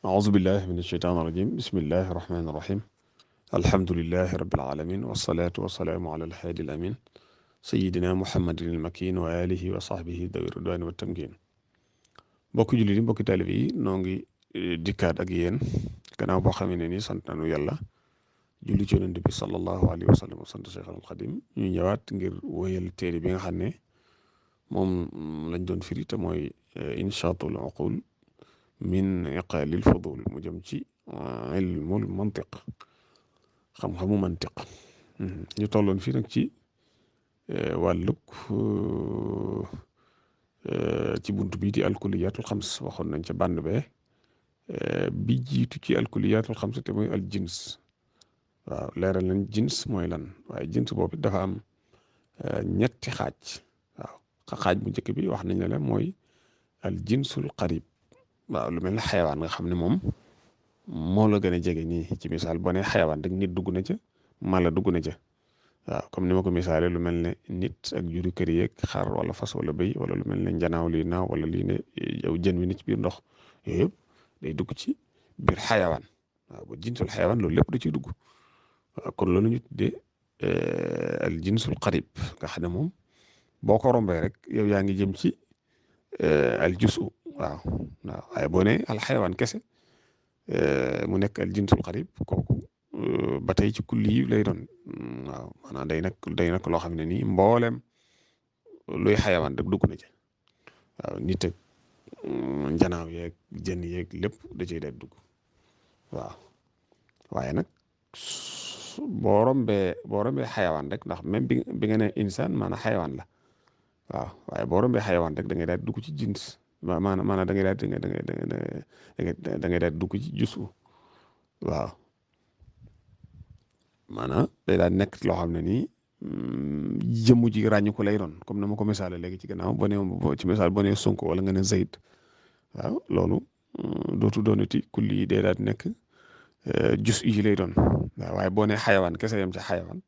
أعوذ بالله من الشيطان الرجيم بسم الله الرحمن الرحيم الحمد لله رب العالمين والصلاة والسلام على الهادي الأمين سيدنا محمد المكين وآله وصحبه ذوي الرضوان والتمكين mbokki jullit yi mbokki taalib yi noo ngi dikkaat ak yéen gannaaw boo xamee ne ni sant nañu yàlla julli ci yonent bi sallallahu alayhi wa sallam sant Cheikh al Xadim ñu ñëwaat ngir wéyal téere bi nga xam ne moom lañ doon firi te mooy inshaatul uqul min iqaalil fudul mu jëm ci ilmul mantiq xam-xamu mantiq ñu tolloon fii nag ci wàllug ci buntu bii di alkuliyatul xams waxoon nañ ca bànd be bi jiitu ci alkuliyatul xams te mooy al jins waaw leeral nañ jins mooy lan waaye jins boobu dafa am ñetti xaaj waaw xaaj bu njëkk bi wax nañ la mooy al jinsul qarib waaw lu mel ne xayawaan nga xam ne moom moo la gën a jege nii ci misaal boo nee xayawaan rek nit dugg na ca mala dugg na ca waaw comme ni ma ko misaalee lu mel ne nit ak juri kër yeeg xar wala fas wala béy wala lu mel ne njanaaw lii naaw wala lii ne yow jën wi ne ci biir ndox yooyu yëpp day dugg ci biir xayawaan waaw ba jinsul xayawaan loolu lépp da ciy dugg waaw kon loolu ñu tuddee al jinsul qarib nga xam ne moom boo ko rombee rek yow yaa ngi jëm ci al jusu waaw waaye boo nee al xayawaan kese mu nekk al jinsul qarib kooku ba tey ci kulli yi lay doon waaw maanaam day nag loo xam ne nii mboolem luy xayawaan rek dugg na ci waaw nit ak njanaaw yeeg jën yeeg lépp da ciy day dugg waaw waaye nag boo rombee xayawaan rek ndax même bi nga ne insaan maanaam xayawaan la waaw waaye boo rombee xayawaan rek da ngay daal dugg ci jins maanaam da ngay daal da ngay daal dugg ci jusu waaw maanaam day daal nekk loo xam ne nii jëmm ji ràññu ko lay doon comme na ma ko misaale léegi ci gannaaw boo nee ci misaal boo nee Sonko wala nga ne Zayd waaw loolu dootu doonati kulli yi day daal nekk jus yi lay doon waaw waaye boo nee xayawaan kese yam ci xayawaan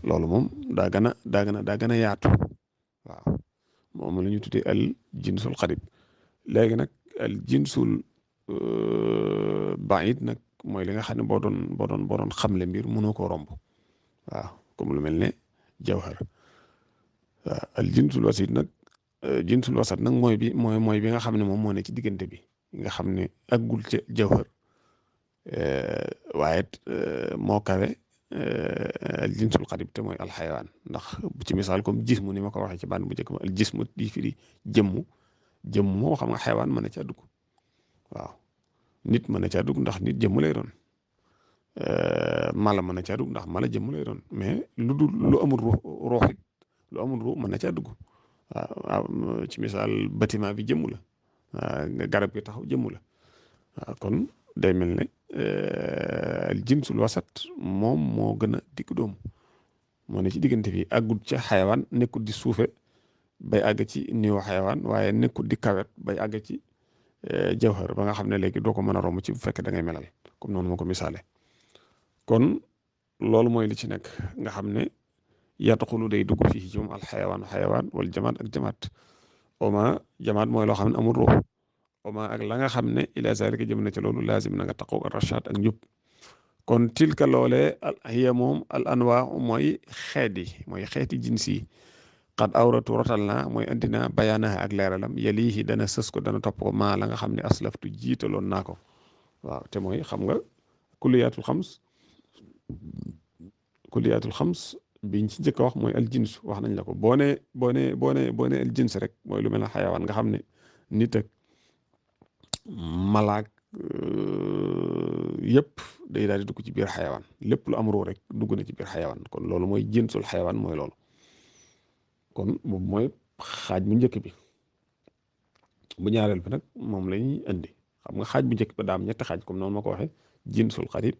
loolu moom daa gën a yaatu waaw moom la ñu tuddee al jinsul xarib léegi nag al jinsul baid nag mooy li nga xam ne boo doon xamle mbir mënoo koo romb waaw comme lu mel ne jawhar waaw al jinsul wasit nag jinsul wasat nag mooy bi nga xam ne moom moo ne ci diggante bi nga xam ne aggul ca jawhar waaye moo kawe al jinsul xarib te mooy alxayawaan ndax ci misaal comme jismu ni ma ko waxee ci bànn bu njëkk ma al jismu di firi jëmm moo xam nga xayawaan mën na caa dugg waaw nit mën na caa dugg ndax nit jëmm lay doon mala mën na caa dugg ndax mala jëmm lay doon mais lu amul ruux it lu amul ruux mën na caa dugg waaw ci misaal bâtiment bi jëmm la waaw garab gi taxaw jëmm la waaw kon day mel ne al jinsul wasat moom moo gën a digg doomu moo ne ci diggante bi àggut ca xayawaan nekkut di suufe bay àgg ci niw xayawaan waaye nekkut di kawet bay àgg ci jawhar ba nga xam ne léegi doo ko mën a romb ci bu fekkee da ngay melal comme noonu ma ko misaale kon loolu mooy li ci nekk nga xam ne yadxulu day dugg fii ci moom al xayawaan wal jamaat ak jamaat oma jamaat mooy loo xam ne amul ruux oma ak la nga xam ne ila zalika jëm na ci loolu laazim na nga taqoo ak rachat ak njub kon tilka loolee hiya moom al anwaa mooy xeeti jins yi xad awratu rotal naa mooy andi naa bayaanaha ak leeralam yalihi dana sës ko dana topp ko maa la nga xam ne aslaftu jiitaloon naa ko waaw te mooy xam nga kuliyatul xams biñ ci njëkk a wax mooy al jins wax nañ la ko boo nee al jins rek mooy lu mel ne xayawaan nga xam ne nit ak malaak yëpp day daal di dugg ci biir xayawaan lépp lu am ruu rek dugg na ci biir xayawaan kon loolu mooy jinsul xayawaan mooy loolu kon moom mooy xaaj bu njëkk bi bu ñaareel bi nag moom la ñuy indi xam nga xaaj bu njëkk bi daam ñetti xaaj comme noonu ma ko waxee jinsul xarib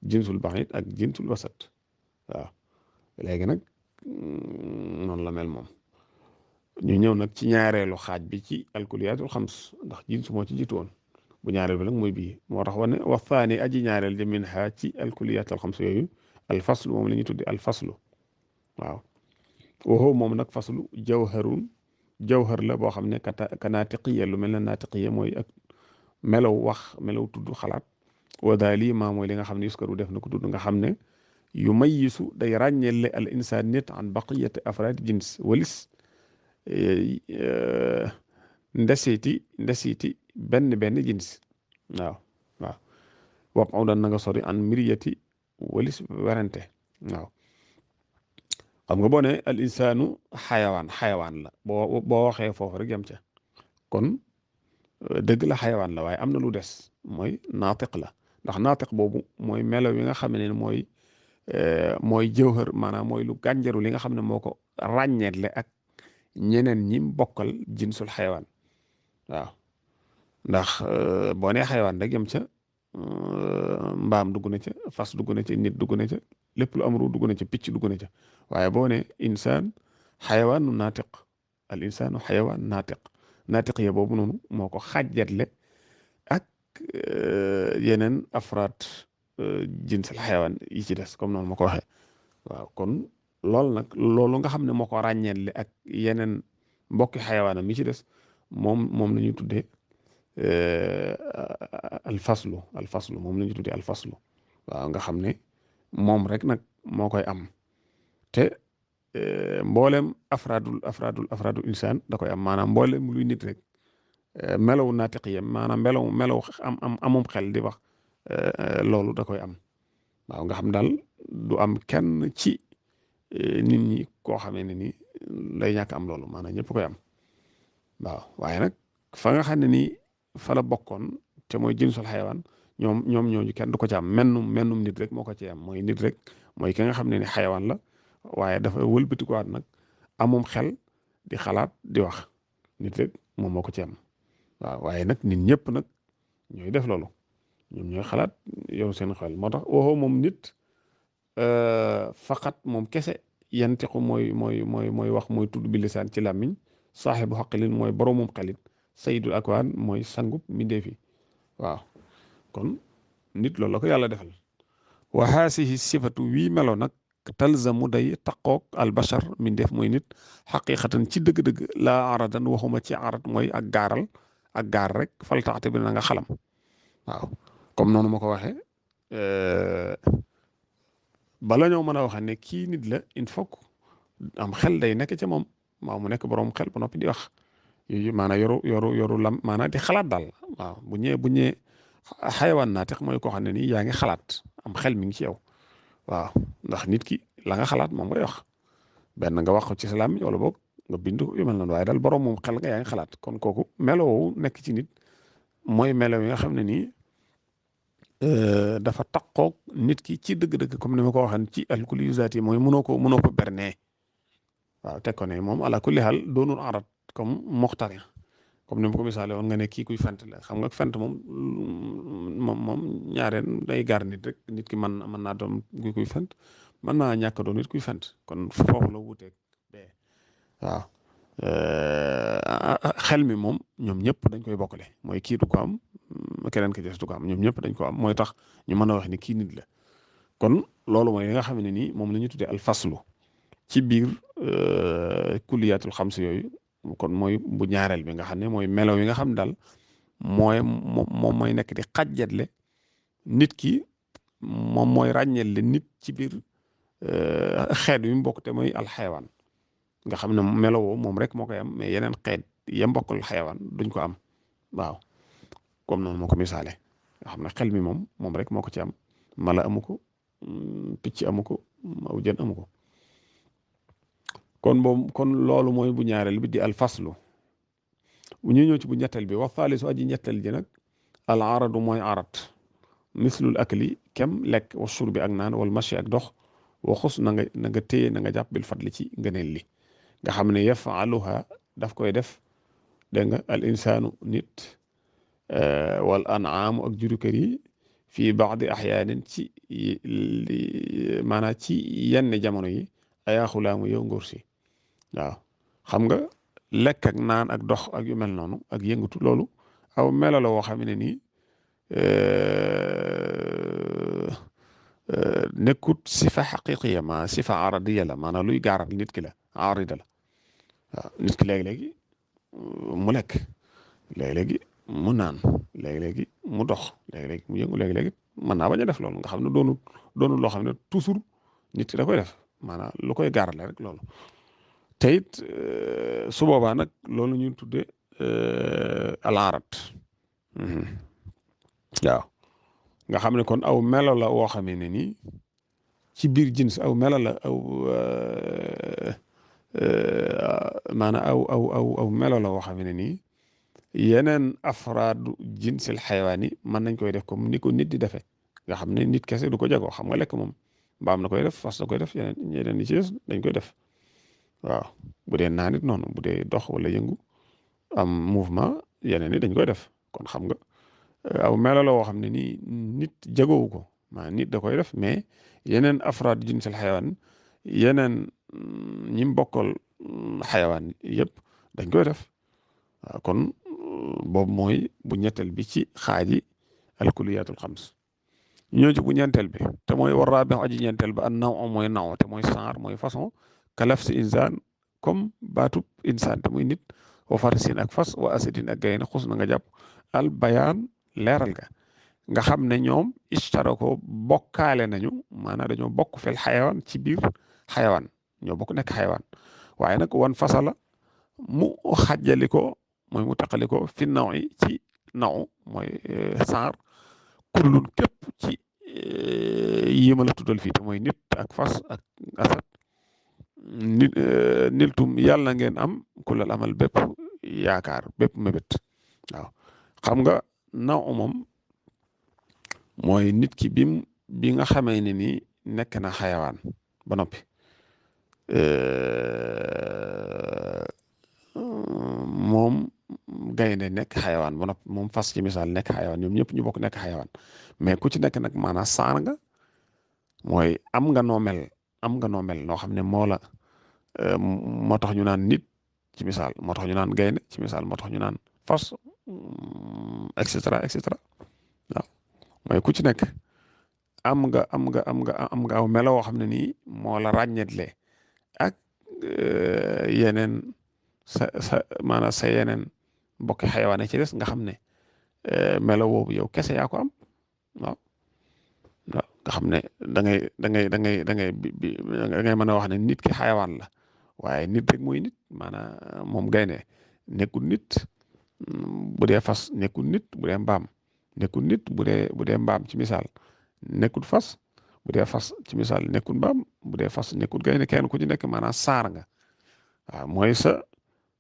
jinsul baid ak jinsul wasat waaw léegi nag noonu la mel moom ñu ñëw nag ci ñaareelu xaaj bi ci alkuliyatul xams ndax jins moo ci jiitu woon bu ñaareel bi nag mooy bii moo tax wane wa faani aji ñaareel ja min ha ci alkuliyatul xams yooyu alfaslu moom la ñuy tudde alfaslu waaw waxoo moom nag faslu jawhar la boo xam ne ka naatiqiya lu mel ne naatiqiya mooy ak melaw wax melaw tudd xalaat wa daa lii maa mooy li nga xam ne yuskaru def na ko tudd nga xam ne yu mayyisu day ràññeele al insaan nit an baqiyati afraadi jins walis ndesiiti benn jins waaw waaw wab awdan na nga sori an miriyati walis werante waaw xam nga boo ne al insaanu xayawaan la boo waxee foofu rek yam ca kon dëgg la xayawaan la waaye am na lu des mooy naatiq la ndax naatiq boobu mooy melo yi nga xam ne mooy jëwhër maanaam mooy lu gànjaru li nga xam ne moo ko ràññeetle ak ñeneen ñi bokkal jinsul xayawaan waaw ndax boo nee xayawaan rek yem ca mbaam dugg na ca fas dugg na ca nit dugg na ca lépp lu amru dugg na ca picc dugg na ca waaye boo ne insaan xayawaanu naatiq al insaanu xayawaan naatiq ya boobu noonu moo ko xàjjatle ak yeneen afraad jinsal xayawaan yi ci des comme noonu ma ko waxee waaw kon loolu nga xam ne moo ko ràññeetle ak yeneen mbokki xayawaanam yi ci des moom la ñuy tuddee alfaslu moom la ñuy tuddee alfaslu waaw nga xam ne moom rek nag moo koy am te mboolem afraadul insaan da koy am maanaam mboolem luy nit rek melaw naatiqiyam maanaam melaw amum xel di wax loolu da koy am waaw nga xam daal du am kenn ci nit ñi koo xamee ne ni day ñàkk am loolu maanaam ñëpp koy am waaw waaye nag fa nga xam ne nii fa la bokkoon te mooy jinsul xayawaan ñooñu kenn du ko ci am mennum nit rek moo ko ci am mooy nit rek mooy ki nga xam ne ni xayawaan la waaye dafa wëlbatikuwaat nag amum xel di xalaat di wax nit rek moom moo ko ci am waaw waaye nag nit ñëpp nag ñooy def loolu ñoom ñooy xalaat yow seen xel moo tax waxoo moom nit faqat moom kese yantiqu mooy wax mooy tudd bi lisaan ci làmmiñ saaxibu xaqilin mooy boromum xelit sayyidul akwaan mooy sangub mbindeef yi waaw kon nit loolu la ko yàlla defal wa haasihi sifatu wii melo nag talzamu day taqoog albashar mbindeef mooy nit xaqiqatan ci dëgg-dëgg laa aradan waxuma ci arat mooy ak gaar rek fal taxte bi na nga xalam waaw comme noonu ma ko waxee bala ñoo mën a wax ne kii nit la il faut am xel day nekk ca moom waaw mu nekk borom xel ba noppi di wax yooyu maanaam yoru lam maanaam di xalaat daal waaw bu ñëwee xayawaan naatiq mooy koo xam ne nii yaa ngi xalaat am xel mi ngi ci yow waaw ndax nit ki la nga xalaat moom ngay wax benn nga wax ko ci salaam wala boog nga bind ko yu mel noonu waaye daal borom moom xel nga yaa ngi xalaat kon kooku melo woowu nekk ci nit mooy melo yi nga xam ne nii dafa taqoog nit ki ci dëgg-dëgg comme ni ma ko waxee ci alkuli yu zaati mooy mënoo ko bernee waaw teg ko ne moom ala kulli xaal doonul arat comme moxtari comme ni ma ko misaale woon nga ne kii kuy fent la xam nga fent moom ñaareen day gaar nit rek nit ki mën naa doon kuy fent mën naa ñàkk doon nit kuy fent kon foofu la wuuteeg bee waaw xel mi moom ñoom ñëpp dañ koy bokkale mooy kii du ko am keneen ki des du ko am ñoom ñëpp dañ ko am mooy tax ñu mën a wax ni kii nit la kon loolu mooy li nga xam ne nii moom la ñuy tuddee alfaslu ci biir kulliyaatul xams yooyu kon mooy bu ñaareel bi nga xam ne mooy melo yi nga xam ne daal moom mooy nekk di xàjjatle nit ki moom mooy ràññeele nit ci biir xeet wi mu bokk te mooy alxayawaan nga xam ne melo woo moom rek moo koy am mais yeneen xeet ya mbokkal xayawaan duñ ko am waaw comme noonu moo ko misaale nga xam ne xel mi moom rek moo ko ci am mala amu ko picc amu ko aw jën amu ko kon loolu mooy bu ñaareel bi di alfaslu bu ñu ñëw ci bu ñetteel bi wa thaalisu aji ñetteel ji nag al aradu mooy arat mislul akli kem lekk wa shurbi ak naan wal mashi ak dox wa xus na nga téye na nga jàpp bil fadli ci ngëneel li nga xam ne yafaluha daf koy def dégg nga al insaanu nit wal anaamu ak juru kër yi fii baadi axyaanin ci maanaam ci yenn jamono yi ayaa xulaamu yow ngóor si waaw xam nga lekk ak naan ak dox ak yu mel noonu ak yëngatu loolu aw melo la woo xam ne nii nekkut sifa xaqiqiya ma sifa aradiya la maanaam luy gaaral nit ki la arida la waaw nit ki léegi-léegi mu lekk léegi-léegi mu naan léegi-léegi mu dox léegi-léegi mu yëngu léegi-léegi mën naa bañ a def loolu nga xam ne doonul loo xam ne toujours nit ki da koy def maanaam lu koy gaarale rek loolu te it su boobaa nag loolu ñu tuddee alaarat waaw nga xam ne kon aw melo la woo xamee ne nii ci biir jins aw melo la maanaam aw melo la woo xamee ne nii yeneen afraadu jinsil xayawaan yi mën nañ koy def comme ni ko nit di defee nga xam ne nit kese du ko jagoo xam nga lekk moom mbaam na koy def fas na koy def yeneen yi ci des dañ koy def waaw bu dee naan it noonu bu dee dox wala yëngu am mouvement yeneen yi dañ koy def kon xam nga aw melo la woo xam ne nii nit jagoowu ko maanaam nit da koy def mais yeneen afraad jinsil xayawaan yeneen ñi bokkal xayawaan yëpp dañ koy def waaw kon boobu mooy bu ñetteel bi ci xaaji alkuliyaatul xams ñoo ci bu ñeenteel bi te mooy war raa bi aji ñeenteel ba an naw mooy naw te mooy genre mooy façon kalaf si insaan comme baatub insaan te muy nit wa farsin ak fas wa asidin ak gaynde xus na nga jàpp al bayaan leeral ga nga xam ne ñoom ishtarako bokkaale nañu maanaam dañoo bokk fel xayawaan ci biir xayawaan ñoo bokk nekk xayawaan waaye nag wan fasala mu xajjali ko mooy mu taqali ko fi naw yi ci naw mooy saar kullun képp ci yi ma la tuddal fii te mooy nit ak fas ak asad nit niltum yàlla ngeen am kulal amal bépp yaakaar bépp mébét waaw xam nga naw moom mooy nit ki bi nga xamee ne nii nekk na xayawaan ba noppi moom gaynde nekk xayawaan ba noppi moom fas ci misaal nekk xayawaan ñoom ñëpp ñu bokk nekk xayawaan mais ku ci nekk nag maanaam saar nga mooy am nga noo mel noo xam ne moo tax ñu naan nit ci misaal moo tax ñu naan gaynde ci misaal moo tax ñu naan fas et cetera waaw mooy ku ci nekk am nga aw melo woo xam ne nii moo la ràññetle ak yeneen maanaam sa yeneen mbokki xayawaan ci des nga xam ne melo woowu yow kese yaa ko am waaw nga xam ne da ngay mën a wax ne nit ki xayawaan la waaye nit rek mooy nit maanaam moom gaynde nekkul nit bu dee fas nekkul nit bu dee mbaam nekkul nit bu dee mbaam ci misaal nekkul fas bu dee fas ci misaal nekkul mbaam bu dee fas nekkul gaynde kenn ku ci nekk maanaam saar nga waaw mooy sa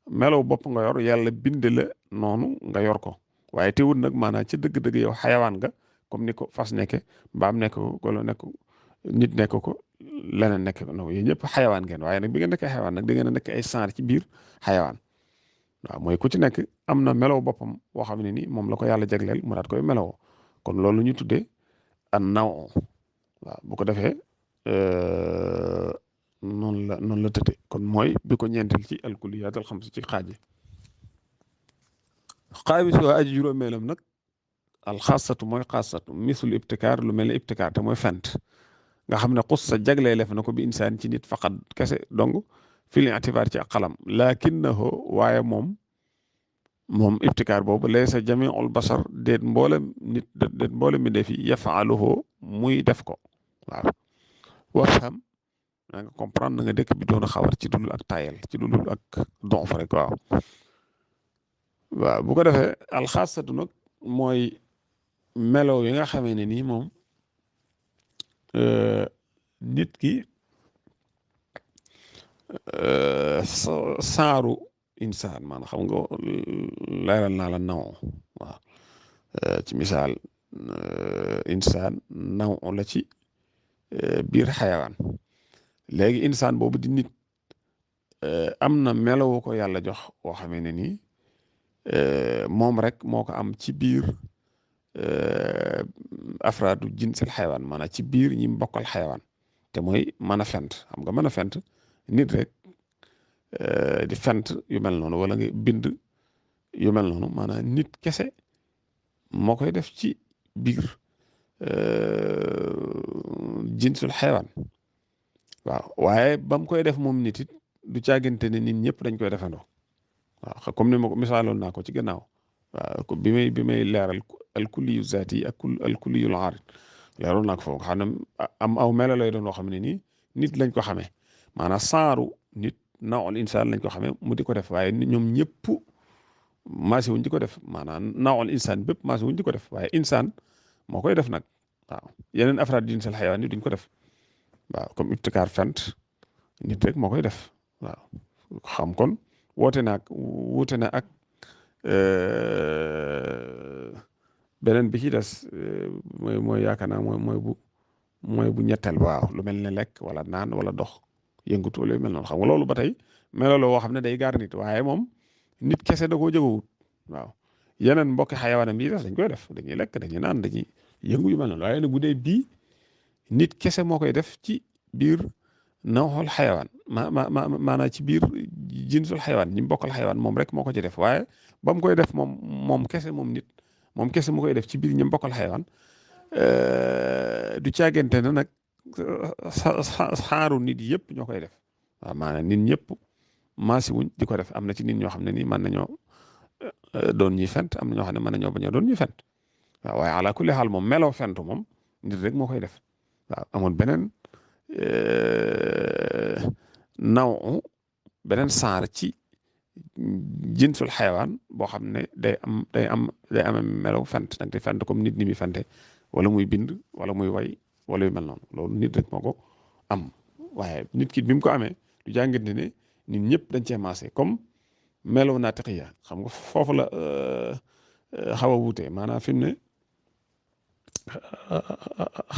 melow bopp nga yor yàlla bind la noonu nga yor ko waaye teewul nag maanaam ci dëgg-dëgg yow xayawaan nga comme ni ko fas nekke mbaam nekk ko wala nekk nit nekk ko leneen nekk ko yéen ñëpp xayawaan ngeen waaye nag bi ngeen nekkee xayawaan nag da ngeen a nekk ay saar ci biir xayawaan waaw mooy ku ci nekk am na melow boppam boo xam ne ni moom la ko yàlla jagleel mu daat koy melowoo kon loolu ñu tuddee an naw waaw bu ko defee noonu la tëddee kon mooy bi ko ñeenteel ci alkuliyaatul xams ci xaaji xaabi si waa aji juróomeelam nag alxaasatu mooy xaasatu misul ibtikaar lu mel ne ibtikaar te mooy fent nga xam ne xus sa jaglee lef na ko bi insaan ci nit faqat kese dong fil itibaar ci ak xalam lakinnahu waaye moom ibtikaar boobu laysa jamiul basar déet mboolem nit déet mboolem mi defi yafaaluhu muy def ko waaw wafham na nga comprendre na nga dëkk bi doon a xawar ci dul ak tayel ci dul ak donf rek waaw bu ko defee alxaasatu nag mooy melo yi nga xamee ne nii moom nit ki saaru insaan maanaam xam nga leeral naa la naw waaw ci misaal insaan naw la ci biir xayawaan léegi insaan boobu di nit am na melowu ko yàlla jox boo xamee ne nii moom rek moo ko am ci biir afraadu jinsil xayawaan maanaam ci biir ñi bokkal xayawaan te mooy mën a fent xam nga mën a fent nit rek di fent yu mel noonu wala nga bind yu mel noonu maanaam nit kese moo koy def ci biir jinsul xayawaan waaw waaye ba mu koy def moom nit it du caagante ne nit ñëpp dañ koy defandoo waaw comme ni ma ko misaaloon naa ko ci gannaaw waaw bi may leeral alkulliyu zaati yi ak alkulliyul aarid leeroon naa ko foofu xam ne am aw melo lay doon loo xam ne nii nit lañ ko xamee maanaam saaru nit nawul insaan lañ ko xamee mu di ko def waaye ñoom ñëpp maasi wuñ di ko def maanaam nawul insaan bépp maasi wuñ di ko def waaye insaan moo koy def nag waaw yeneen afraad jinsal xayawaan yi duñ ko def waaw comme ibtikaar fent nit rek moo koy def waaw xam kon wuute na ak beneen bi ci des mooy yaakaar naa mooy bu ñetteel waaw lu mel ne lekk wala naan wala dox yëngutu wala yu mel noonu xam nga loolu ba tey melo la woo xam ne day gaar nit waaye moom nit kese da koo jëgowut waaw yeneen mbokki xayawaanam yi des dañ koy def dañuy lekk dañuy naan dañuy yëngu yu mel noonu waaye nag bu dee bii nit kese moo koy def ci biir nawxul xayawaan maanaam ci biir jinsul xayawaan ñi bokkal xayawaan moom rek moo ko ci def waaye ba mu koy def moom kese moom nit moom kese mu koy def ci biir ñi bokkal xayawaan du caagante na nag xaaru nit yëpp ñoo koy def waaw maanaam nit ñëpp maasi wuñ di ko def am na ci nit ñoo xam ne nii mën nañoo doon ñuy fent am na ñoo xam ne mën nañoo bañ a doon ñuy fent waaw waaye ala kulli xaal moom meloo fentu moom nit rek moo koy def waaw amoon beneen saar ci jinsul xayawaan boo xam ne day am melaw fent nag di fent comme nit ni muy fente wala muy bind wala muy way wala yu mel noonu loolu nit rek moo ko am waaye nit ki bi mu ko amee du jàngit ne nit ñëpp dañ cee maase comme melaw naatiqiya xam nga foofu la xaw a wuute maanaam fi mu ne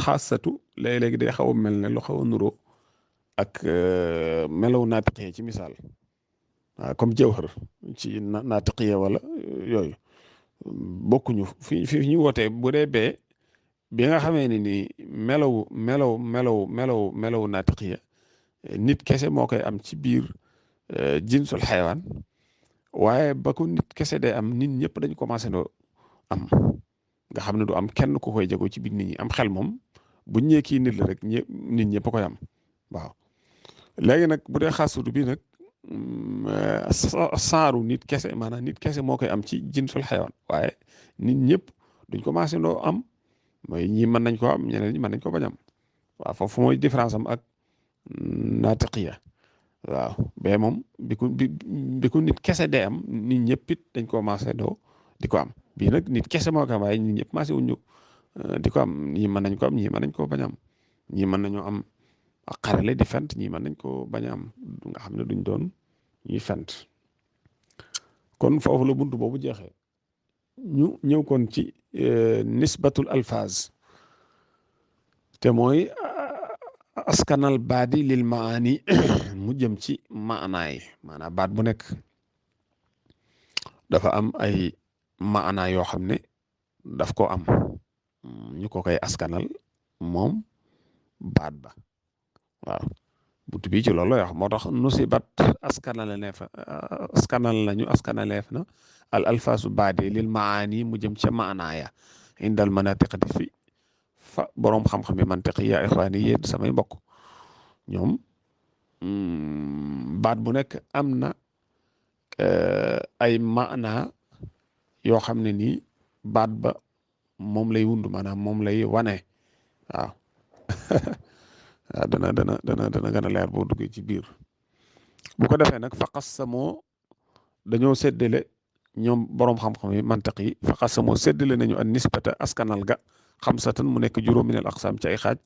xaasatu léeg-léegi day xaw a mel ne lu xaw a nuroo ak melaw naatiqiya ci misaal waaw comme jawhar ci naatiqiya wala yooyu bokkuñu fi ñu wootee bu dee bee bi nga xamee ne ni melaw naatiqiya nit kese moo koy am ci biir jinsul xayawaan waaye ba ko nit kese day am nit ñëpp dañ commencé no am nga xam ne du am kenn ku koy jago ci biir nit ñi am xel moom bu ñëwee kii nit la rek nit ñëpp koy am waaw léegi nag bu dee xaasutu bi nag saaru nit kese maanaam nit kese moo koy am ci jinsul xayawaan waaye nit ñëpp duñ commencé no am mooy ñii mën nañ ko am ñeneen ñi mën nañ ko bañ am waaw foofu mooy différence am ak naatiqiya waaw bee moom bi ko nit kese day am nit ñëpp it dañ ko commencé doo di ko am bii nag nit kese moo ko am waaye nit ñëpp commencé wuñu di ko am ñii mën nañ ko am ñii mën nañ koo bañ am ñii mën nañoo am ak xarale di fent ñii mën nañ koo bañ a am nga xam ne duñ doon ñuy fent kon foofu la buntu boobu jeexee ñu ñëw kon ci nisbatul alfaaz te mooy askanal baadi lil maani mu jëm ci maanaay maanaam baat bu nekk dafa am ay maanaa yoo xam ne daf ko am ñu ko koy askanal moom baat ba waaw buntu bi ci loolu wax moo tax nusibat askanaleef na al alfaasu baadi lil maani mu jëm ca maanaaya indal manatiqati fi fa boroom xam-xam yi mantiq ya ixwaani yéen samay mbokk ñoom baat bu nekk am na ay maanaa yoo xam ne nii baat ba moom lay wund maanaam moom lay wane waaw waaw dana gën a leer boo duggee ci biir bu ko defee nag faqas samoo dañoo séddale ñoom boroom xam-xam yi mantiq yi faqas samoo séddale nañu an nisbata askanal ga xamsatan mu nekk juróom min al aqsaam ci ay xaaj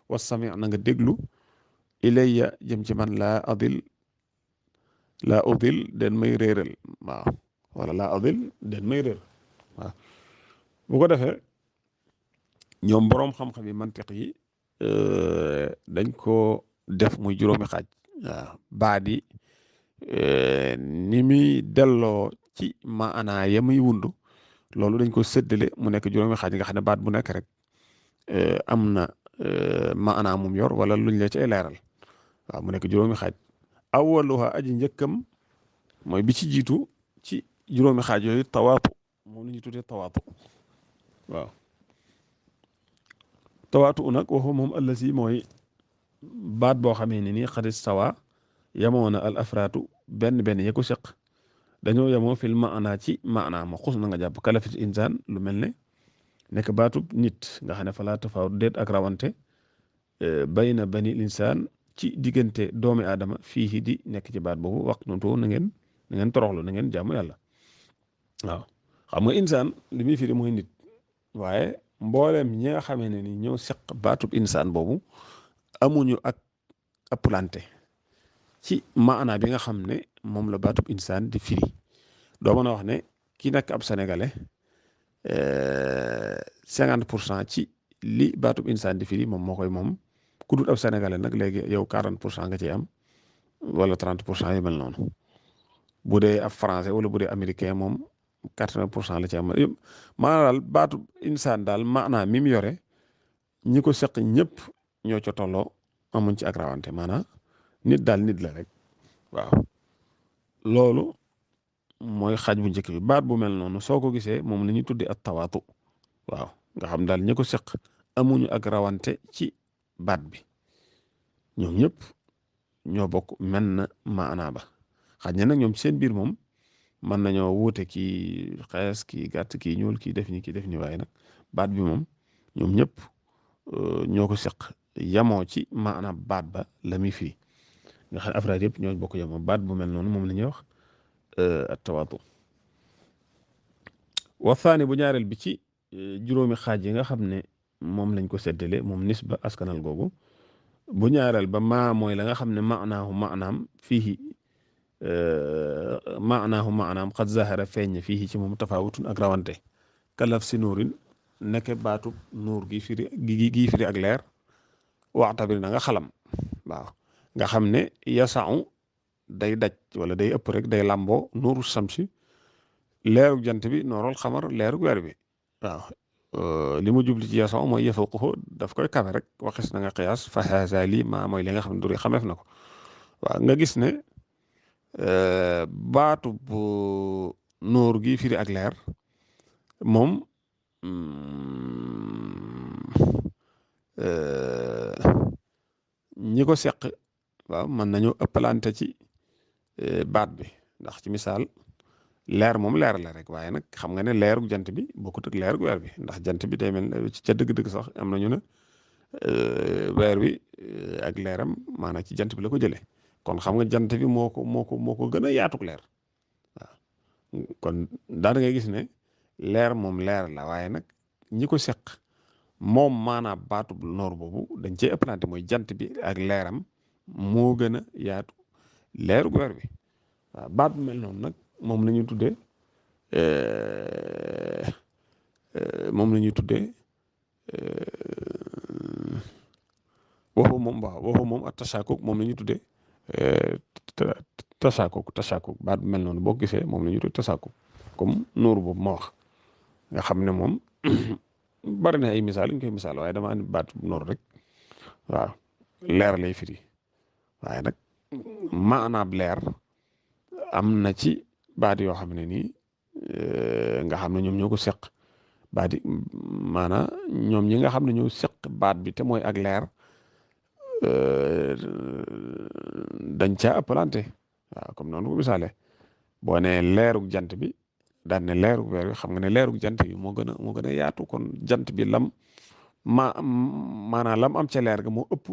wasami na nga déglu ilayya jëm ci man laa udil den may réeral waaw wala laa udil den may réer waaw bu ko defee ñoom boroom xam-xam yi mantiq yi dañ ko def muy juróomi xaaj waaw baat yi ni muy delloo ci maanaa ya muy wundu loolu dañ ko séddale mu nekk juróomi xaaj nga xam ne baat bu nekk rek am na maanaa mum yor wala luñ la ci ay leeral waaw mu nekk juróomi xaaj awwaluha aji njëkkam mooy bi ci jiitu ci juróomi xaaj yooyu tawaatu moom la ñuy tuddee tawaatu waaw tawaatu nag waxu moom allasi mooy baat boo xamee ne nii xadis sawa yamoon na al afraatu benn ya ko seq dañoo yemoo fil maanaa ci maanaa ma xus na nga jàpp kalafit insaan lu mel ne nekk baatub nit nga xam ne falaa tafawut déet ak rawante bayna bani insaan ci diggante doomi aadama fii di nekk ci baat boobu wax noonu na ngeen toroxlu na ngeen jaamu yàlla waaw xam nga insaan li muy firi mooy nit waaye mbooleem ñi nga xamee ne ni ñoo seq baatub insaan boobu amuñu ak ëpplante ci maanaa bi nga xam ne moom la baatub insaan di firi doo mën a wax ne ki nekk ab sénégalais 50% ci li baatub insaan di firi moom moo koy moom ku dul ab sénégalais nag léegi yow 40% nga ciy am wala 30% yu mel noonu bu dee ab français wala bu dee américain moom 80% la ci am yëpp maanaam daal baatub insaan daal maanaa mi mu yore ñi ko seq ñëpp ñoo ca tolloo amuñ ci ak rawante maanaam nit daal nit la rek waaw loolu mooy xaaj bu njëkk bi baat bu mel noonu soo ko gisee moom la ñuy tuddee ak tawaatu waaw nga xam daal ñi ko seq amuñu ak rawante ci baat bi ñoom ñëpp ñoo bokk mel na maanaa ba xaj na nag ñoom seen biir moom mën nañoo wuute kii xees kii gàtt kii ñuul kii def ni waaye nag baat bi moom ñoom ñëpp ñoo ko seq yamoo ci maanaam baat ba la muy firi nga xam ne afraad yëpp ñoo bokk yamoo baat bu mel noonu moom la ñuy wax at tawaatu waxtaane bu ñaareel bi ci juróomi xaaj yi nga xam ne moom lañ ko seddale moom nisba askanal googu bu ñaareel ba maa mooy la nga xam ne maanaam fii maanaam xad zahara feeñ fii ci moom tafaawutun ak rawante kalaf si nuurin nekk baatub nuur gi firi ak leer waxtabir na nga xalam waaw nga xam ne yasau day daj wala day ëpp rek day làmboo nuuru samsi leerug jant bi noorol xamar leerug weer bi waaw li mu jubli ci yasau mooy yafaquhu daf koy kawe rek waxis na nga xiyaas fa haza lii maa mooy li nga xam ne duri xameef na ko waaw nga gis ne baatu bu nuur gi firi ak leer moom ñi ko seq waaw mën nañu ëppalante ci baat bi ndax ci misaal leer moom leer la rek waaye nag xam nga ne leerug jant bi bokkut ak leerug weer bi ndax jant bi day mel ci ca dëgg-dëgg sax am nañu ne weer wi ak leeram maanaam ci jant bi la ko jëlee kon xam nga jant bi moo ko gën a yaatug leer waaw kon daana ngay gis ne leer moom leer la waaye nag ñi ko seq moom maanaam baatu noor boobu dañ cee ëppalante mooy jant bi ak leeram moo gën a yaatu leerug weer bi waaw baat bu mel noonu nag moom la ñuy tuddee waxu moom ak tashaakuk moom la ñuy tuddee tashaakuk baat bu mel noonu boo gisee moom la ñuy tuddee tashaakuk comme nuuru boobu ma wax nga xam ne moom bari na ay misaal ñu koy misaal waaye dama andi baat bu noor rek waaw leer lay firi waaye nag maanaam leer am na ci baat yoo xam ne nii nga xam ne ñoom ñoo ko seq baat yi maanaam ñoom ñi nga xam ne ñoo seq baat bi te mooy ak leer dañ caa ëppalante waaw comme noonu ko misaale boo ne leerug jant bi daan ne leerug weer wi xam nga ne leerug jant bi moo gën a yaatu kon jant bi maanaam lam am ca leer ga moo ëpp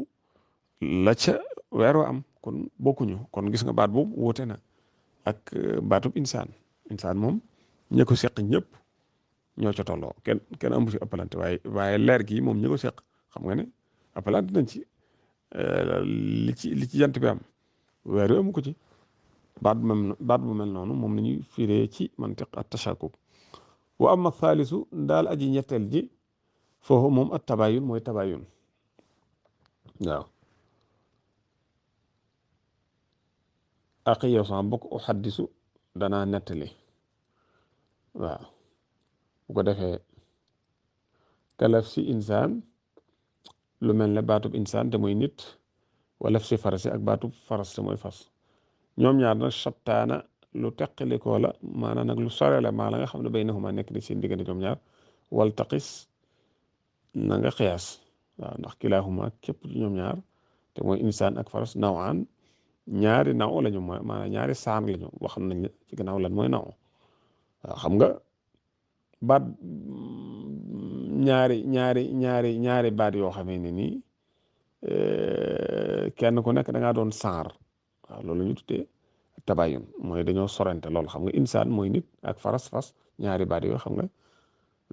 la ca weer wa am kon bokkuñu kon gis nga baat boobu wóote na ak baatub insaan moom ñi ko seq ñëpp ñoo ca tolloo kenn amu ci ëppalante waaye leer gi moom ñi ko seq xam nga ne ëppalante nañ ci li ci jant bi am weer wi amu ko ci baat bu mel noonu moom la ñuy firee ci mantiq at tashakuk wa amma thalisu daal aji ñetteel ji foofu moom at tabayun mooy tabayun waaw aqi yow sama bokk u xaddisu danaa nettali waaw bu ko defee kalaf si insaan lu mel ne baatub insaan te mooy nit wala si farasi ak baatub faras te mooy fas ñoom ñaar nag sabtaana lu teqalikoo la maanaam nag lu sore la maa la nga xam ne baynahuma nekk ni seen diggante ñoom ñaar wal taqis na nga xiyaas waaw ndax kilaahuma képp ci ñoom ñaar te mooy insaan ak faras nawaan ñaari naw lañu maanaam ñaari saan lañu wax nañ la ci gannaaw lan mooy naw waaw xam nga baat ñaari baat yoo xamee ne nii kenn ku nekk da ngaa doon saar waaw loolu la ñu tuddee tabayun mooy dañoo sorante loolu xam nga insaan mooy nit ak fas ñaari baat yoo xam nga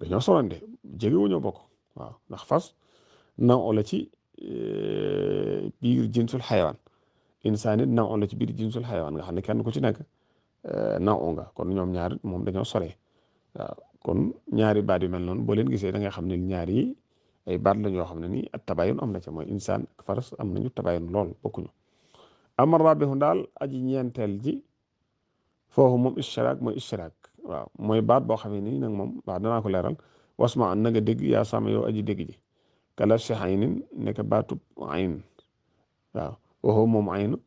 dañoo sorante jegewuñoo bokk waaw ndax fas naw la ci biir jinsul xayawaan insaan it naw la ci biir jinsul xayawaan nga xam ne kenn ku ci nekk naw nga kon ñoom ñaar moom dañoo sore waaw kon ñaari baat yu mel noonu boo leen gisee da nga xam ne ñaar yi ay baat lañ yoo xam ne nii ak tabayun am na ca mooy insaan ak faras am nañu tabayun lool bokkuñu amar rabihu daal aji ñeenteel ji foofu moom ishtiraak mooy ishtiraak waaw mooy baat boo xam ne nii nag moom waaw danaa ko leeral wasma an na nga dégg yaa sama yow aji dégg ji kala si aynin nekk baatub ayn waaw waxoo moom aynu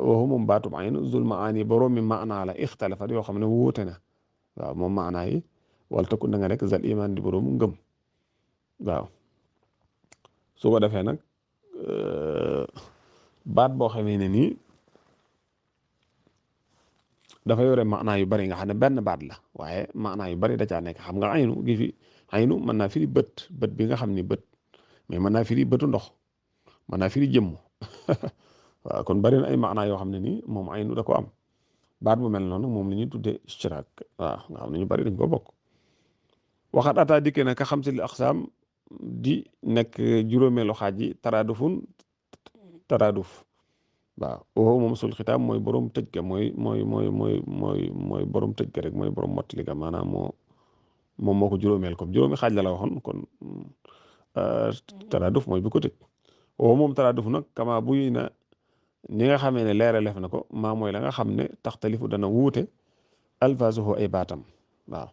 waxoo moom baatub aynu zul maani boroomi maanaa la ixtalafat yoo xam ne wuute na waaw moom maanaa yi wala takku na nga rek zal iman di boroomu ngëm waaw su ko defee nag baat boo xamee ne nii dafa yore maanaa yu bari nga xam ne benn baat la waaye maanaa yu bari da caa nekk xam nga aynu gi fi aynu mën naa firi bët bi nga xam ni bët mais mën naa firi bëtu ndox mën naa firi jëmm waaw kon bari na ay maanaa yoo xam ne nii moom aynu da ko am baat bu mel noonu moom la ñuy tuddee ishtiraak waaw nga xam ne ñu bari dañ ko bokk waxat ataa dikkee na ka xam si li aqsaam di nekk juróomeelu xaaj yi taraaduf waaw woowu moom sul xitaam mooy borom tëj ga mooy borom tëj ga rek mooy borom mottali ga maanaam moom moo ko juróomeel comme juróomi xaaj la waxoon kon taraaduf mooy bi ko tëj woowu moom taraaduf nag kama buy na ni nga xamee ne leeralef na ko maa mooy la nga xam ne taxtalifu dana wuute alfaasuhu ay baatam waaw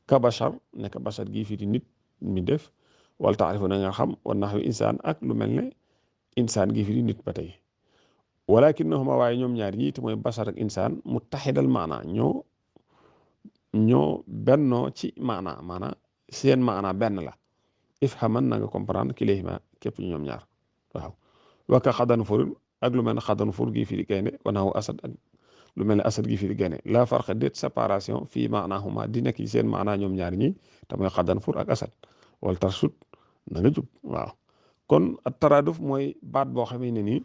ka bashar nekk bashar gii fii di nit mi def wala taarifu na nga xam wa naxwi insaan ak lu mel ne insaan gii fii di nit ba tey walakinnahuma waaye ñoom ñaar ñi te mooy bashar ak insaan muttaxidal maana ñoo bennoo ci maana seen maana benn la ifhaman na nga comprendre kilayhima képp ñu ñoom ñaar waaw waka xadan fur ak lu mel ne xadan fur gii fii di gaynde wanaawu asad ak lu mel ne asad gi fii di gaynde la farqa déet séparation fii maanaahuma di nekk ci seen maanaa ñoom ñaar ñi te mooy xadan fur ak asad wala tarsut na nga jub waaw kon at taraaduf mooy baat boo xamee ne nii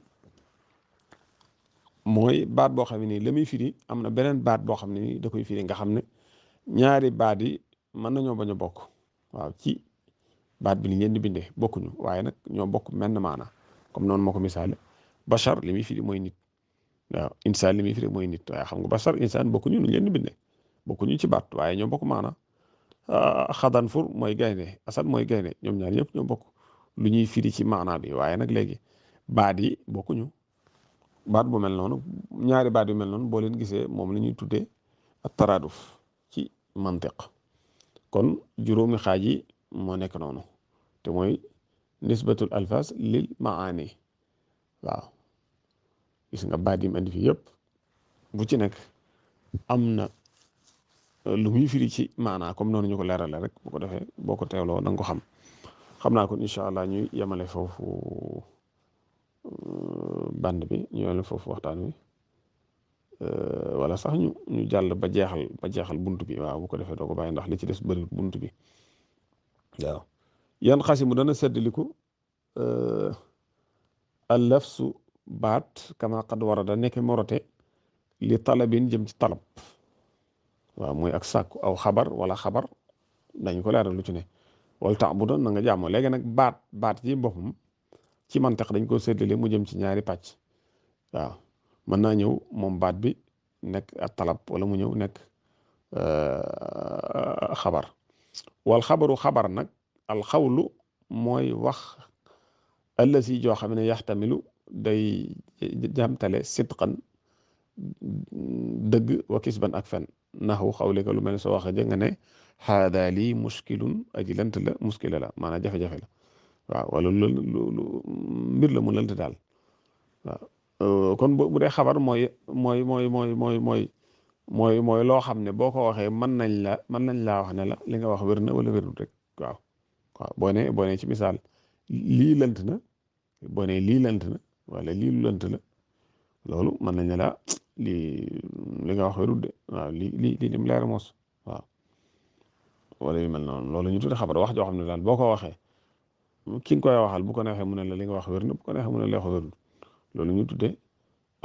la muy firi am na beneen baat boo xam ne nii da koy firi nga xam ne ñaari baat yi mën nañoo bañ a bokk waaw ci baat bi ni ngeen di bindee bokkuñu waaye nag ñoo bokk menn maana comme noonu moo ko misaale bachar li muy firi mooy nit waaw insaan li muy firi mooy nit waaye xam nga bachar insaan bokkuñu nu leen di bindee bokkuñu ci baat waaye ñoo bokk maana xadan fur mooy gaynde asad mooy gaynde ñoom ñaar ñëpp ñoo bokk lu ñuy firi ci maana bi waaye nag léegi baat yi bokkuñu baat bu mel noonu ñaari baat yu mel noonu boo leen gisee moom la ñuy tuddee ak taraaduf ci mantiq kon juróomi xaaj yi moo nekk noonu te mooy nisbatul alfas lil maani waaw gis nga baat yi mu andi fi yëpp bu ci nekk am na lu muy firi ci maanaa comme noonu ñu ko leerale rek bu ko defee boo ko teewloo da nga ko xam naa kon incha allah ñuy yemale foofu band bi ñu yemale foofu waxtaan wi wala sax ñu jàll ba jeexal bunt bi waaw bu ko defee doo ko bàyyi ndax li ci des bëri bunt bi waaw yan xasimu dana seddaliku allafsu baat kama qad warada nekk morote li talabin jëm ci talab waaw mooy ak sàkku aw xabar wala xabar dañ ko leeral lu ci ne wala ta'budu na nga jaamoo léegi nag baat ci boppam ci mantiq dañ ko séddale mu jëm ci ñaari pàcc waaw mën naa ñëw moom baat bi nekk ak talab wala mu ñëw nekk xabar wal xabaru xabar nag alxawlu mooy wax allasi joo xam ne yaxtamilu day jamtale sidqan dëgg wa kisban ak fen naxu xawlika lu mel ne soo waxe ja nga ne haada lii muskilun aji lënt la muskila la maanaam jafe-jafe la waaw wala lu mbir la mu lënt daal waaw kon bu dee xabar mooy loo xam ne boo ko waxee mën nañ laa wax ne la li nga wax wér na wala wérul rek waaw boo ne ci misaal lii lënt na boo ne lii lënt na wala lii lu lënt la loolu mën nañ ne la li nga wax wérul de waaw lii dim leer mos waaw wala yu mel noonu loolu ñu tudde xabar wax joo xam ne daal boo ko waxee ki nga koy waxal bu ko neexee mu ne la li nga wax wér na bu ko neexee mu ne la li nga wax wérul loolu ñu tudde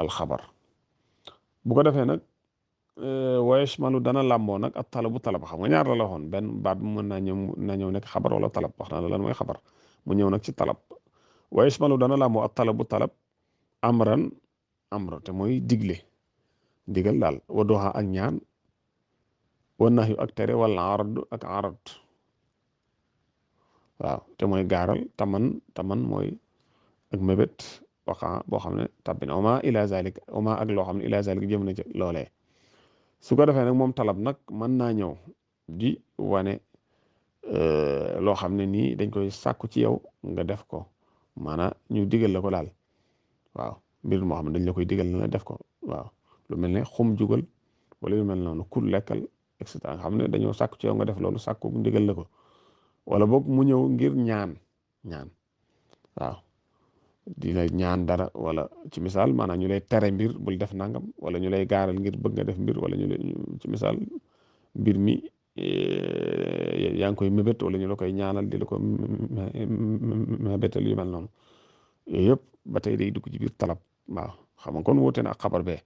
alxabar bu ko defee nag wayashmalu dana làmboo nag ak talabu talab xam nga ñaar la waxoon benn baat bi mën naa ñëw nekk xabar wala talab wax naa la lan mooy xabar mu ñëw nag ci talab wayashmalu dana làmboo ak talabu talab amran amra te mooy digle digal daal wa duha ak ñaan wa nahyu ak tere wala arad ak arad waaw te mooy gaaral taman mooy ak mébét waxa boo xam ne tabbina oma ila zalik oma ak loo xam ne ila zalik jëm na ci loolee su ko defee nag moom talab nag mën naa ñëw di wane loo xam ne nii dañ koy sàkku ci yow nga def ko maanaam ñu digal la ko daal waaw mbir moo xam ne dañ la koy digal na la def ko waaw lu mel ne xum jugal wala lu mel noonu kul lekkal et cetera nga xam ne dañoo sàkku ci yow nga def loolu sàkku ndigal la ko wala boog mu ñëw ngir ñaan waaw di la ñaan dara wala ci misaal maanaam ñu lay tere mbir bul def nangam wala ñu lay gaaral ngir bëgg nga def mbir wala ñu lay ci misaal mbir mi yaa ngi koy mébét wala ñu la koy ñaanal di la ko mébétal yu mel noonu yooyu yëpp ba tey day dugg ci biir talab waaw xam nga kon wóote na ak xabar bee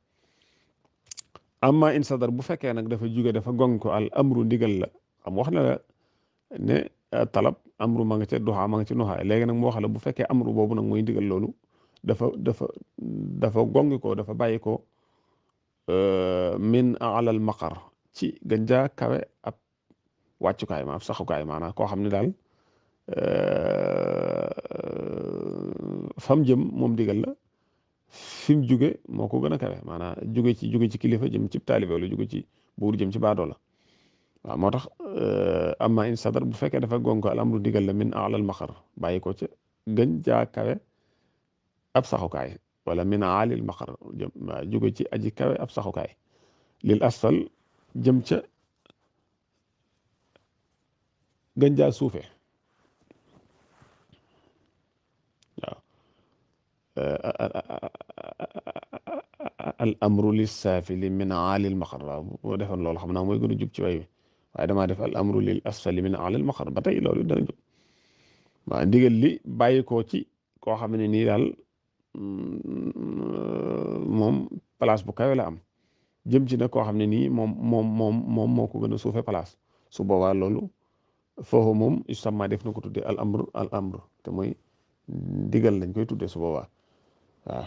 amma in sadar bu fekkee nag dafa jóge dafa gong ko al amru ndigal la xam wax na la ne talab amru ma nga ca duha ma nga ci nuha léegi nag mu wax la bu fekkee amru boobu nag mooy ndigal loolu dafa gongi ko dafa bàyyi ko min alal maqar ci gën jaa kawe ab wàccukaay ma ab saxukaay maanaam koo xam ne daal fam jëm moom digal la fi mu jóge moo ko gën a kawe maanaam jóge ci kilifa jëm ci taalibe wala jóge ci buur jëm ci baadoo la waaw moo tax amma in sadar bu fekkee dafa gonko al amru digal la min alal maqar bàyyi ko ca gën jaa kawe ab saxukaay wala min alil maqar jëm waa jóge ci aji kawe ab saxukaay lil asfal jëm ca gën jaa suufe waaw al amru lis saafili min alil maqar waaw boo defoon loolu xam naa mooy gën a jub ci way wi waaye damaa def al amru lil asfali min alil maqar ba tey loolu dana jub waaw ndigal li bàyyi ko ci koo xam ne nii daal moom place bu kawe la am jëm ci nag koo xam ne nii moom moo ko gën a suufe place su boobaa loolu foofu moom isamma def na ko tuddee al amru te mooy digal lañ koy tuddee su boobaa waaw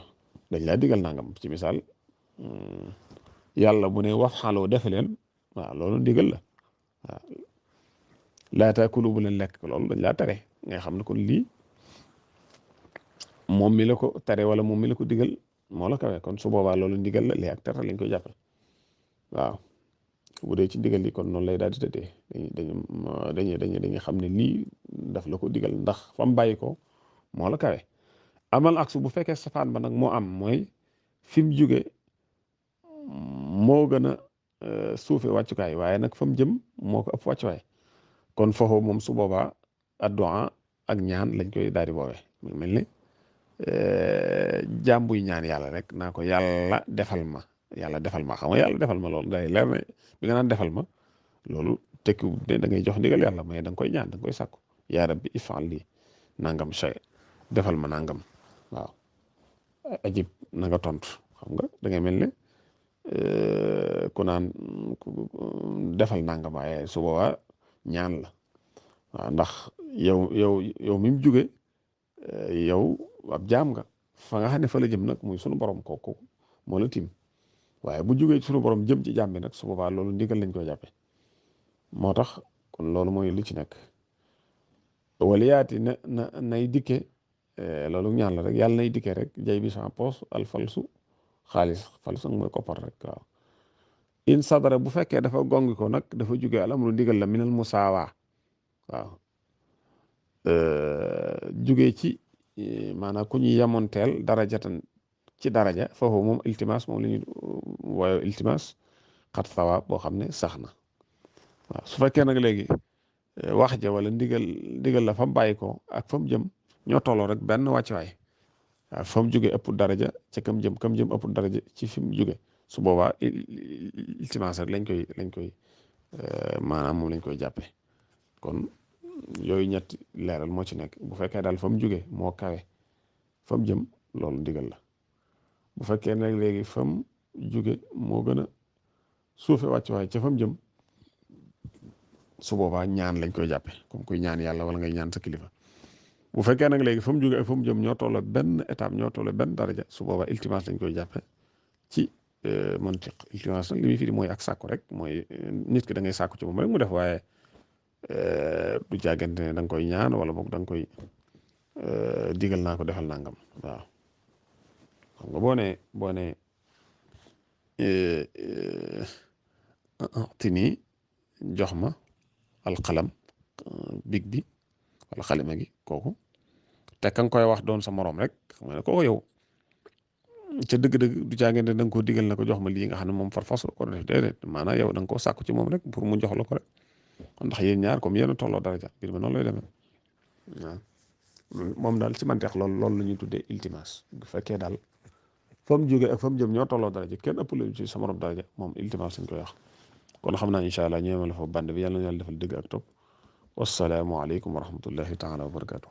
dañ laa digal nangam ci misaal yàlla bu ne wax xaloo defe leen waaw loolu digal la waaw laa taakulu bu leen lekk loolu dañ laa tere nga xam ne kon lii moom mi la ko tere wala moom mi la ko digal moo la kawe kon su boobaa loolu ndigal la lii ak tere lañ koy jàppal waaw bu dee ci ndigal li kon noonu lay daal di tëddee dañuy xam ne lii daf la ko digal ndax fam bàyyi ko moo la kawe amal aksu bu fekkee safaan ba nag moo am mooy fi mu jóge moo gën a suufe wàccukaay waaye nag fa mu jëm moo ko ëpp wàccuwaay kon foofu moom su boobaa addu'a ak ñaan lañ koy daal di boobee mu mel ni jaam buy ñaan yàlla rek naa ko yàlla defal ma xam nga yàlla defal ma loolu day leer ne bi nga naan defal ma loolu tekki ne da ngay jox ndigal yàlla mais da nga koy ñaan da nga koy sàkku yaa rabbi if'al lii nangam shay defal ma nangam waaw ajib na nga tontu xam nga da ngay mel ne ku naan defal nangam waaye su boobaa ñaan la waaw ndax yow mi mu jóge yow ab jaam nga fa nga xam ne fa la jëm nag muy sunu borom kooku moo la tim waaye bu jógee sunu borom jëm ci jaam bi nag su boobaa loolu ndigal lañ koy jàppe moo tax kon loolu mooy li ci nekk waliyaati nay dikke loolu ñaan la rek yàlla nay dikke rek jay bi sans poos al falsu xaalis falsu mooy koppar rek waaw in sadara bu fekkee dafa gongi ko nag dafa jóge al amru ndigal la minal musaawa waaw jóge ci maanaam ku ñuy yamonteel darajatan ci daraja foofu moom iltimas moom la ñuy woowe iltimas xat sawaab boo xam ne sax na waaw su fekkee nag léegi wax ja wala ndigal la fa mu bàyyi ko ak fa mu jëm ñoo tolloo rek benn wàccuwaay waaw fa mu jóge ëpp daraja ca kam jëm ëpp daraja ci fi mu jóge su boobaa iltimas rek lañ koy maanaam moom lañ koy jàppe kon yooyu ñetti leeral moo ci nekk bu fekkee daal fa mu jóge moo kawe fa mu jëm loolu ndigal la bu fekkee nag léegi fa mu jóge moo gën a suufe wàcc waaye ca fa mu jëm su boobaa ñaan lañ koy jàppe comme kuy ñaan yàlla wala ngay ñaan sa kilifa bu fekkee nag léegi fa mu jóge ak fa mu jëm ñoo tolloo benn étape ñoo tolloo benn daraja su boobaa iltimas lañ koy jàppe ci mantiq iltimas nag li muy firi mooy ak sàkku rek mooy nit ki da ngay sàkku ci moom rek mu def waaye du jàggante ne da nga koy ñaan wala boog da nga koy digal naa ko defal nangam waaw xam nga boo ne tini jox ma alxalam big bi wala xalima gi kooku te ka nga koy wax doon sa moroom rek xam nga ne kooku yow ca dëgg-dëgg du jàggante ne da nga koo digal na ko jox ma lii nga xam ne moom far fas ko def déedéet maanaam yow da nga koo sàkku ci moom rek pour mu jox la ko rek ndax yéen ñaar comme yéen a tolloo daraja mbir ma noonu lay demee waaw moom daal ci manteex loolu la ñuy tuddee iltimas bu fekkee daal fa mu jógee ak fa mu jëm ñoo tolloo daraja kenn ëpp lu ci sa morom daraja moom iltimas lañ koy wax kon xam naa incha allah ñëwee ma la fa band bi yàlla na yàlla defal dëgg ak topp wassalaamu aleykum wa rahmatullahi taala wa barakaatu.